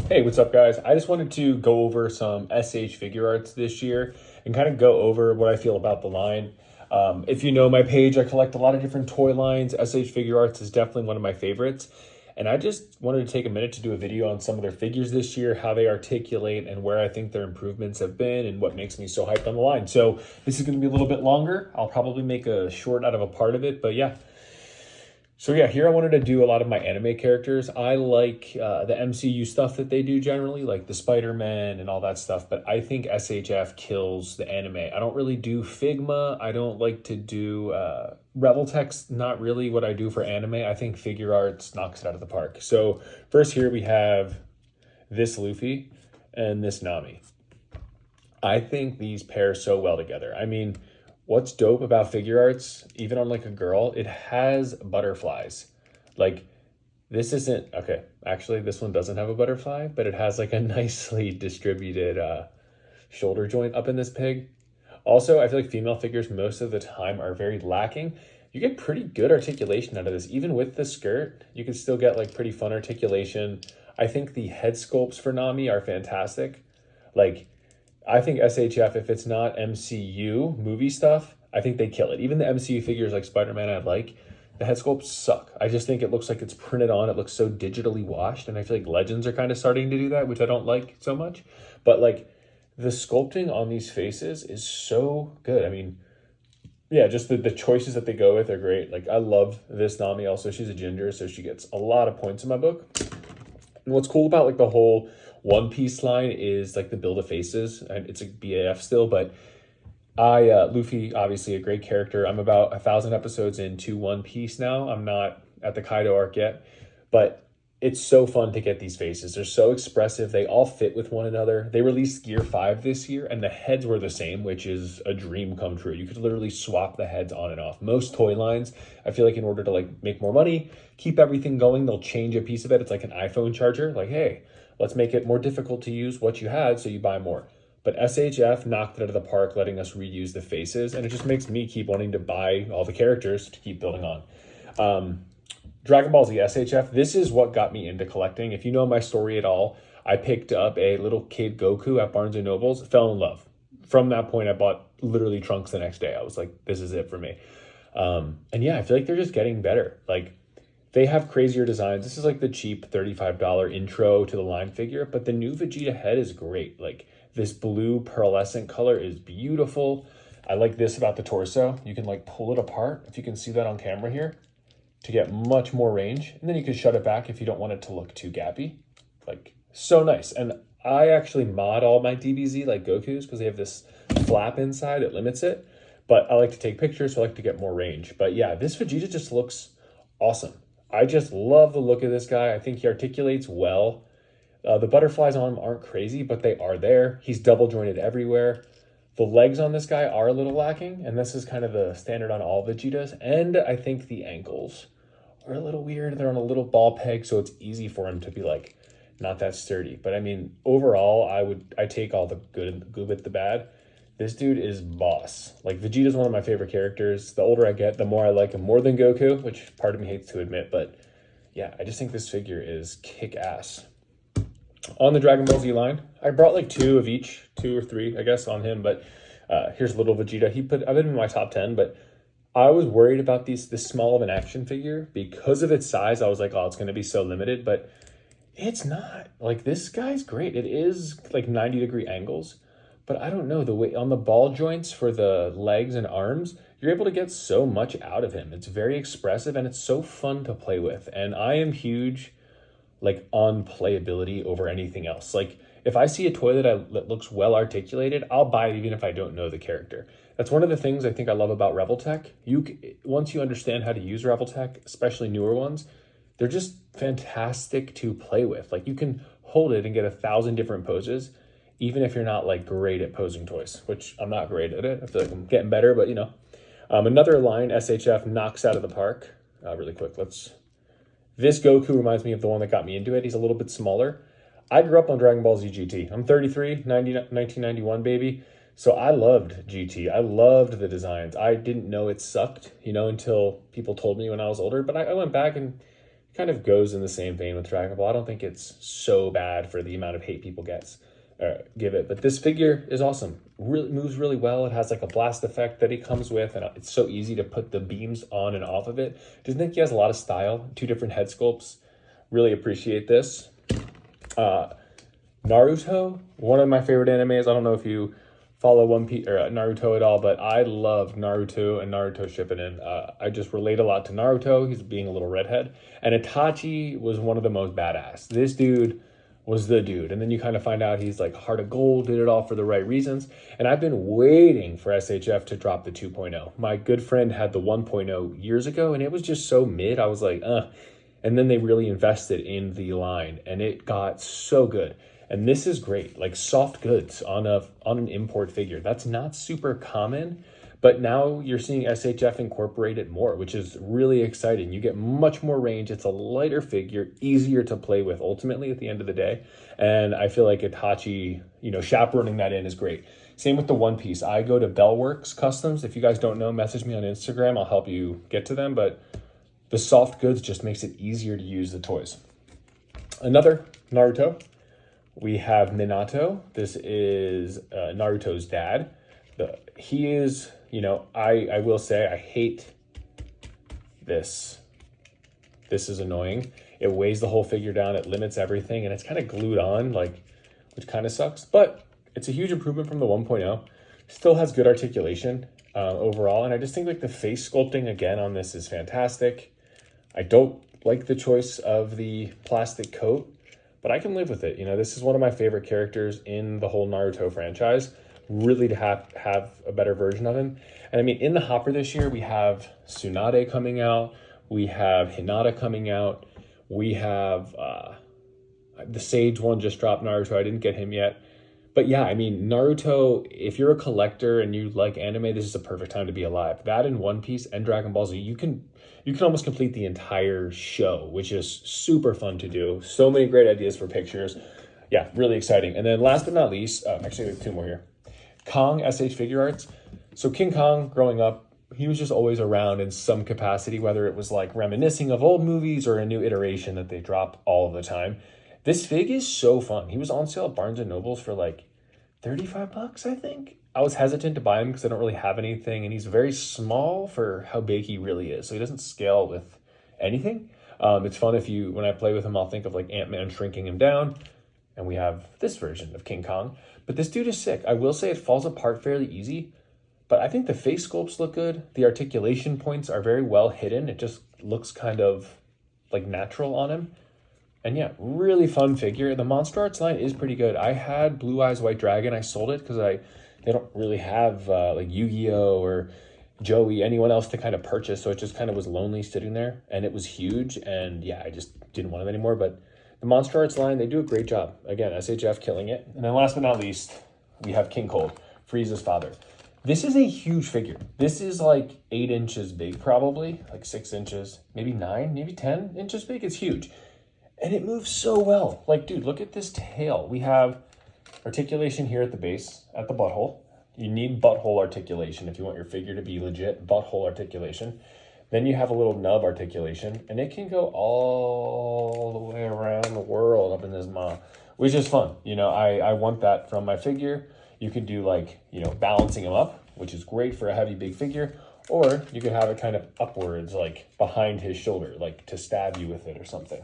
Hey, what's up, guys? I just wanted to go over some S.H.Figuarts this year and kind of go over what I feel about the line. If you know my page, I collect a lot of different toy lines. S.H.Figuarts is definitely one of my favorites. And I just wanted to take a minute to do a video on some of their figures this year, how they articulate, and where I think their improvements have been, and what makes me so hyped on the line. So this is going to be a little bit longer. I'll probably make a short out of a part of it, but yeah. So yeah, here I wanted to do a lot of my anime characters. I like the MCU stuff that they do generally, like the Spider-Man and all that stuff, but I think SHF kills the anime. I don't really do Figma. I don't like to do Reveltech's not really what I do for anime. I think Figure Arts knocks it out of the park. So first here we have this Luffy and this Nami. I think these pair so well together. I mean, what's dope about Figure Arts, even on like a girl, it has butterflies. Like this isn't, okay, actually this one doesn't have a butterfly, but it has like a nicely distributed shoulder joint up in this pig. Also, I feel like female figures most of the time are very lacking. You get pretty good articulation out of this. Even with the skirt, you can still get like pretty fun articulation. I think the head sculpts for Nami are fantastic. Like, I think SHF, if it's not MCU movie stuff, I think they kill it. Even the MCU figures like Spider-Man I like, the head sculpts suck. I just think it looks like it's printed on. It looks so digitally washed, and I feel like Legends are kind of starting to do that, which I don't like so much. But like the sculpting on these faces is so good. I mean, yeah, just the choices that they go with are great. Like I love this Nami also. She's a ginger, so she gets a lot of points in my book. And what's cool about like the whole One Piece line is like the build of faces, and it's a BAF still, but Luffy, obviously a great character. I'm about 1,000 episodes into One Piece now. I'm not at the Kaido arc yet, but it's so fun to get these faces. They're so expressive. They all fit with one another. They released Gear 5 this year, and the heads were the same, which is a dream come true. You could literally swap the heads on and off. Most toy lines, I feel like in order to like make more money, keep everything going, they'll change a piece of it. It's like an iPhone charger. Like, hey, let's make it more difficult to use what you had so you buy more. But SHF knocked it out of the park, letting us reuse the faces, and it just makes me keep wanting to buy all the characters to keep building on. Dragon Ball Z SHF, this is what got me into collecting. If you know my story at all, I picked up a little kid Goku at Barnes & Nobles, fell in love. From that point, I bought literally Trunks the next day. I was like, this is it for me. And yeah, I feel like they're just getting better. Like, they have crazier designs. This is like the cheap $35 intro to the line figure, but the new Vegeta head is great. Like, this blue pearlescent color is beautiful. I like this about the torso. You can like pull it apart, if you can see that on camera here, to get much more range. And then you can shut it back if you don't want it to look too gappy. Like, so nice. And I actually mod all my DBZ like Goku's because they have this flap inside that limits it. But I like to take pictures, so I like to get more range. But yeah, this Vegeta just looks awesome. I just love the look of this guy. I think he articulates well. The butterflies on him aren't crazy, but they are there. He's double jointed everywhere. The legs on this guy are a little lacking, and this is kind of the standard on all Vegetas. And I think the ankles are a little weird. They're on a little ball peg, so it's easy for him to be like not that sturdy. But I mean, overall, I take all the good with the bad. This dude is boss. Like, Vegeta's one of my favorite characters. The older I get, the more I like him more than Goku, which part of me hates to admit, but yeah, I just think this figure is kick-ass. On the Dragon Ball Z line, I brought like two of each, 2 or 3, I guess, on him, but here's little Vegeta. I've been in my top 10, but I was worried about this small of an action figure because of its size. I was like, oh, it's going to be so limited, but it's not. Like, this guy's great. It is like 90-degree angles, but I don't know, the way on the ball joints for the legs and arms, you're able to get so much out of him. It's very expressive and it's so fun to play with. And I am huge like on playability over anything else. Like, if I see a toy that looks well articulated, I'll buy it even if I don't know the character. That's one of the things I think I love about Reveltech. Once you understand how to use Reveltech, especially newer ones, they're just fantastic to play with. Like, you can hold it and get 1,000 different poses, even if you're not like great at posing toys, which I'm not great at it. I feel like I'm getting better, but you know. Another line SHF knocks out of the park. Really quick, this Goku reminds me of the one that got me into it. He's a little bit smaller. I grew up on Dragon Ball Z GT. I'm 33, 1991 baby. So I loved GT. I loved the designs. I didn't know it sucked, until people told me when I was older. But I went back and kind of goes in the same vein with Dragon Ball. I don't think it's so bad for the amount of hate people give it, but this figure is awesome. Really moves really well. It has like a blast effect that he comes with, and it's so easy to put the beams on and off of it. Just think he has a lot of style. 2 different head sculpts. Really appreciate this. Naruto, one of my favorite animes. I don't know if you follow One Piece or Naruto at all, but I love Naruto and Naruto Shippuden. I just relate a lot to Naruto. He's being a little redhead, and Itachi was one of the most badass. This dude was the dude, and then you kind of find out he's like heart of gold, did it all for the right reasons. And I've been waiting for SHF to drop the 2.0. My good friend had the 1.0 years ago, and it was just so mid. I was like, and then they really invested in the line, and it got so good. And this is great, like soft goods on an import figure. That's not super common, but now you're seeing SHF incorporate it more, which is really exciting. You get much more range. It's a lighter figure, easier to play with ultimately at the end of the day. And I feel like Itachi, chaperoning that in is great. Same with the One Piece. I go to Bellworks Customs. If you guys don't know, message me on Instagram. I'll help you get to them. But the soft goods just makes it easier to use the toys. Another Naruto. We have Minato. This is Naruto's dad. He is, I will say I hate this. This is annoying. It weighs the whole figure down. It limits everything, and it's kind of glued on, which kind of sucks. But it's a huge improvement from the 1.0. Still has good articulation overall, and I just think the face sculpting again on this is fantastic. I don't like the choice of the plastic coat, but I can live with it. This is one of my favorite characters in the whole Naruto franchise. Really to have a better version of him. And I mean, in the hopper this year, we have Tsunade coming out. We have Hinata coming out. We have the Sage one just dropped, Naruto. I didn't get him yet. But yeah, I mean, Naruto, if you're a collector and you like anime, this is the perfect time to be alive. That and One Piece and Dragon Ball Z, you can almost complete the entire show, which is super fun to do. So many great ideas for pictures. Yeah, really exciting. And then last but not least, actually, we have 2 more here. Kong, S.H.Figuarts. So King Kong, growing up, he was just always around in some capacity, whether it was like reminiscing of old movies or a new iteration that they drop all of the time. This fig is so fun. He was on sale at Barnes & Nobles for like $35, I think. I was hesitant to buy him because I don't really have anything, and he's very small for how big he really is. So he doesn't scale with anything. It's fun when I play with him, I'll think of like Ant-Man shrinking him down, and we have this version of King Kong. But this dude is sick. I will say it falls apart fairly easy, but I think the face sculpts look good. The articulation points are very well hidden. It just looks kind of like natural on him. And yeah, really fun figure. The Monster Arts line is pretty good. I had Blue Eyes White Dragon. I sold it because they don't really have like Yu-Gi-Oh! Or Joey, anyone else to kind of purchase. So it just kind of was lonely sitting there, and it was huge. And yeah, I just didn't want it anymore. But the Monster Arts line, they do a great job. Again, SHF killing it. And then last but not least, we have King Cold, Frieza's father. This is a huge figure. This is like 8 inches big, probably like 6 inches, maybe 9, maybe 10 inches big. It's huge. And it moves so well. Like, dude, look at this tail. We have articulation here at the base, at the butthole. You need butthole articulation if you want your figure to be legit butthole articulation. Then you have a little nub articulation, and it can go all the way around the world up in this maw, which is fun. I want that from my figure. You could do balancing them up, which is great for a heavy, big figure, or you could have it kind of upwards, like behind his shoulder, like to stab you with it or something.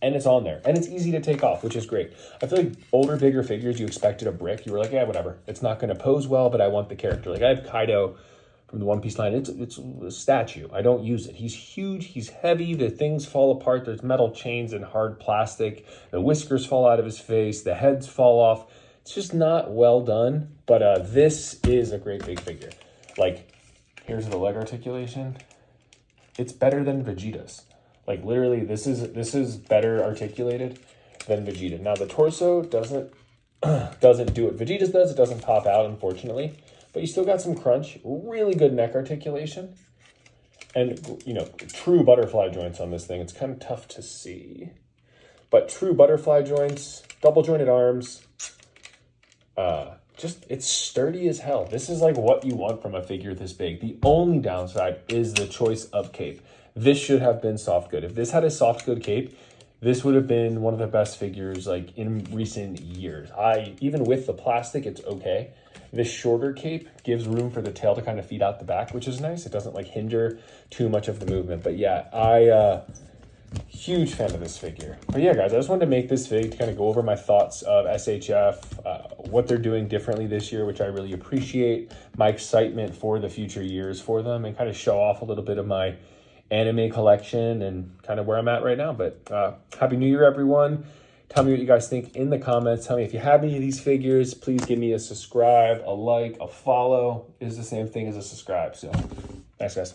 And it's on there, and it's easy to take off, which is great. I feel like older, bigger figures, you expected a brick. You were like, yeah, whatever. It's not going to pose well, but I want the character. Like I have Kaido from the One Piece line. It's a statue. I don't use it. He's huge. He's heavy. The things fall apart. There's metal chains and hard plastic. The whiskers fall out of his face. The heads fall off. It's just not well done, but this is a great big figure. Like, here's the leg articulation. It's better than Vegeta's. Like literally, this is better articulated than Vegeta. Now the torso doesn't do what Vegeta's does. It doesn't pop out, unfortunately, but you still got some crunch. Really good neck articulation, and true butterfly joints on this thing. It's kind of tough to see, but true butterfly joints, double jointed arms. It's sturdy as hell. This is like what you want from a figure this big. The only downside is the choice of cape. this should have been soft good. If this had a soft good cape, this would have been one of the best figures like in recent years. Even with the plastic, it's okay. This shorter cape gives room for the tail to kind of feed out the back, which is nice. It doesn't like hinder too much of the movement. But yeah, huge fan of this figure. But yeah, guys, I just wanted to make this video to kind of go over my thoughts of SHF, what they're doing differently this year, which I really appreciate, my excitement for the future years for them, and kind of show off a little bit of my anime collection and kind of where I'm at right now. But Happy New Year, everyone. Tell me what you guys think in the comments. Tell me if you have any of these figures. Please give me a subscribe, a like, a follow is the same thing as a subscribe. So thanks, guys.